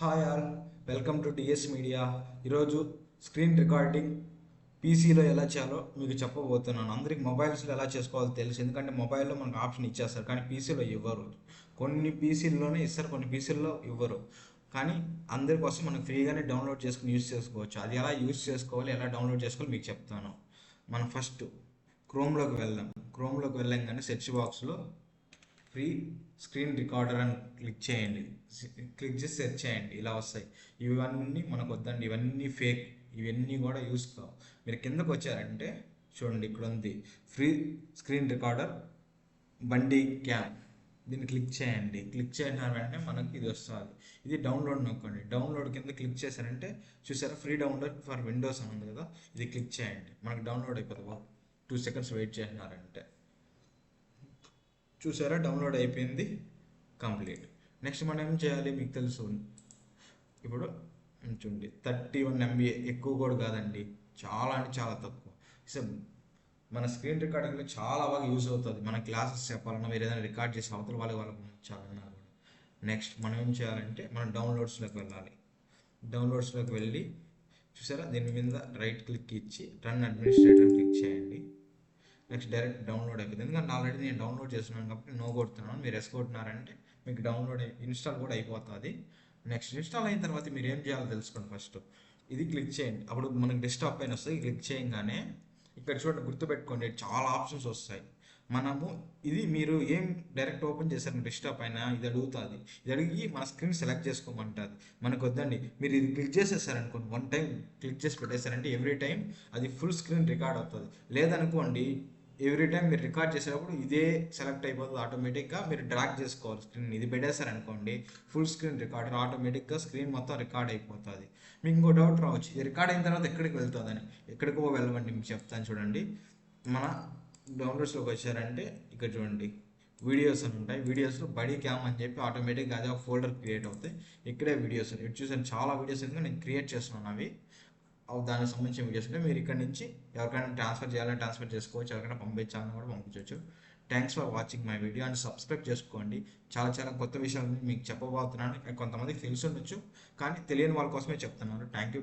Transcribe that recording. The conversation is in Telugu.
Hi all, welcome to TS media. ఈరోజు స్క్రీన్ రికార్డింగ్ పీసీలో ఎలా చేయాలో మీకు చెప్పబోతున్నాను. అందరికి మొబైల్స్లో ఎలా చేసుకోవాలో తెలుసు, ఎందుకంటే మొబైల్లో మనకు ఆప్షన్ ఇచ్చేస్తారు, కానీ పీసీలో ఇవ్వరు. కొన్ని పీసీల్లోనే ఇస్తారు, కొన్ని పీసీల్లో ఇవ్వరు. కానీ అందరి కోసం మనం ఫ్రీగానే డౌన్లోడ్ చేసుకుని యూస్ చేసుకోవచ్చు. అది ఎలా యూస్ చేసుకోవాలి, ఎలా డౌన్లోడ్ చేసుకోవాలి మీకు చెప్తాను. మనం ఫస్ట్ క్రోమ్లోకి వెళ్దాం. క్రోమ్లోకి వెళ్ళంగానే సెర్చ్ బాక్స్లో ఫ్రీ స్క్రీన్ రికార్డర్ అని క్లిక్ చేయండి. క్లిక్ చేసి సెర్చ్ చేయండి, ఇలా వస్తాయి. ఇవన్నీ మనకు వద్దండి, ఇవన్నీ ఫేక్, ఇవన్నీ కూడా యూస్ కావు. మీరు కిందకు వచ్చారంటే చూడండి, ఇక్కడ ఉంది ఫ్రీ స్క్రీన్ రికార్డర్ బండి క్యామ్. దీన్ని క్లిక్ చేయండి. క్లిక్ చేసిన వెంటనే మనకి ఇది వస్తుంది. ఇది డౌన్లోడ్ నొక్కండి. డౌన్లోడ్ కింద క్లిక్ చేశారంటే చూసారా, ఫ్రీ డౌన్లోడ్ ఫర్ విండోస్ అని ఉంది కదా, ఇది క్లిక్ చేయండి. మనకి డౌన్లోడ్ అయిపోతుంది. 2 seconds వెయిట్ చేసినారంటే చూసారా, డౌన్లోడ్ అయిపోయింది, కంప్లీట్. నెక్స్ట్ మనం ఏం చేయాలి మీకు తెలుసు. ఇప్పుడు చూడండి, 31 MB, ఎక్కువ కూడా కాదండి, చాలా అంటే చాలా తక్కువ. సో మన స్క్రీన్ రికార్డింగ్లో చాలా బాగా యూజ్ అవుతుంది. మన క్లాసెస్ చెప్పాలన్నా, మీరు ఏదైనా రికార్డ్ చేసి అవతల వాళ్ళకి పంపించాలన్నా కూడా. నెక్స్ట్ మనం ఏం చేయాలంటే మనం డౌన్లోడ్స్లోకి వెళ్ళాలి. డౌన్లోడ్స్లోకి వెళ్ళి చూసారా, దీని మీద రైట్ క్లిక్ ఇచ్చి రన్ అడ్మినిస్ట్రేటర్ క్లిక్ చేయండి. నెక్స్ట్ డైరెక్ట్ డౌన్లోడ్ అయిపోతుంది, ఎందుకంటే ఆల్రెడీ నేను డౌన్లోడ్ చేస్తున్నాను కాబట్టి నో కొడుతున్నాను. మీరు ఎస్ కొట్టినారంటే మీకు డౌన్లోడ్ ఇన్స్టాల్ కూడా అయిపోతుంది. నెక్స్ట్ ఇన్స్టాల్ అయిన తర్వాత మీరు ఏం చేయాలో తెలుసుకోండి. ఫస్ట్ ఇది క్లిక్ చేయండి, అప్పుడు మనకి డెస్క్టాప్ పైన వస్తుంది. క్లిక్ చేయగానే ఇక్కడ చూడండి, గుర్తుపెట్టుకోండి, చాలా ఆప్షన్స్ వస్తాయి. మనము ఇది మీరు ఏం డైరెక్ట్ ఓపెన్ చేశారు డెస్క్టాప్ పైన, ఇది అడుగుతుంది. ఇది అడిగి మన స్క్రీన్ సెలెక్ట్ చేసుకోమంటుంది. మనకు వద్దండి, మీరు ఇది క్లిక్ చేసేసారనుకోండి, 1 time క్లిక్ చేసి పెట్టేశారంటే ఎవ్రీ టైం అది ఫుల్ స్క్రీన్ రికార్డ్ అవుతుంది. లేదనుకోండి, ఎవ్రీ టైం మీరు రికార్డ్ చేసేటప్పుడు ఇదే సెలెక్ట్ అయిపోతుంది ఆటోమేటిక్గా. మీరు డ్రాగ్ చేసుకోవాలి స్క్రీన్. ఇది పెట్టేశారనుకోండి, ఫుల్ స్క్రీన్ రికార్డర్ ఆటోమేటిక్గా స్క్రీన్ మొత్తం రికార్డ్ అయిపోతుంది. మీకు ఇంకో డౌట్ రావచ్చు, ఇది రికార్డ్ అయిన తర్వాత ఎక్కడికి వెళ్తుందని. ఎక్కడికో వెళ్ళమండి, మీకు చెప్తాను చూడండి. మన డౌన్లోడ్స్లోకి వచ్చారంటే ఇక్కడ చూడండి, వీడియోస్ అని ఉంటాయి. వీడియోస్లో బడీ క్యామ్ అని చెప్పి ఆటోమేటిక్గా అదే ఒక ఫోల్డర్ క్రియేట్ అవుతాయి. ఇక్కడే వీడియోస్ ఇటు చూసాను, చాలా వీడియోస్ ఎందుకంటే నేను క్రియేట్ చేస్తున్నాను. అవి దానికి సంబంధించిన వీడియోస్ ఉంటే మీరు ఇక్కడ నుంచి ఎవరికైనా ట్రాన్స్ఫర్ చేయాలని ట్రాన్స్ఫర్ చేసుకోవచ్చు, ఎవరికైనా పంపించాలని కూడా పంపించవచ్చు. Thanks for watching my video and subscribe చేసుకోండి. చాలా చాలా కొత్త విషయాలు మీకు చెప్పబోతున్నాను. కొంతమందికి తెలిసి ఉండొచ్చు, కానీ తెలియని వాళ్ళ కోసమే చెప్తున్నాను. Thank you.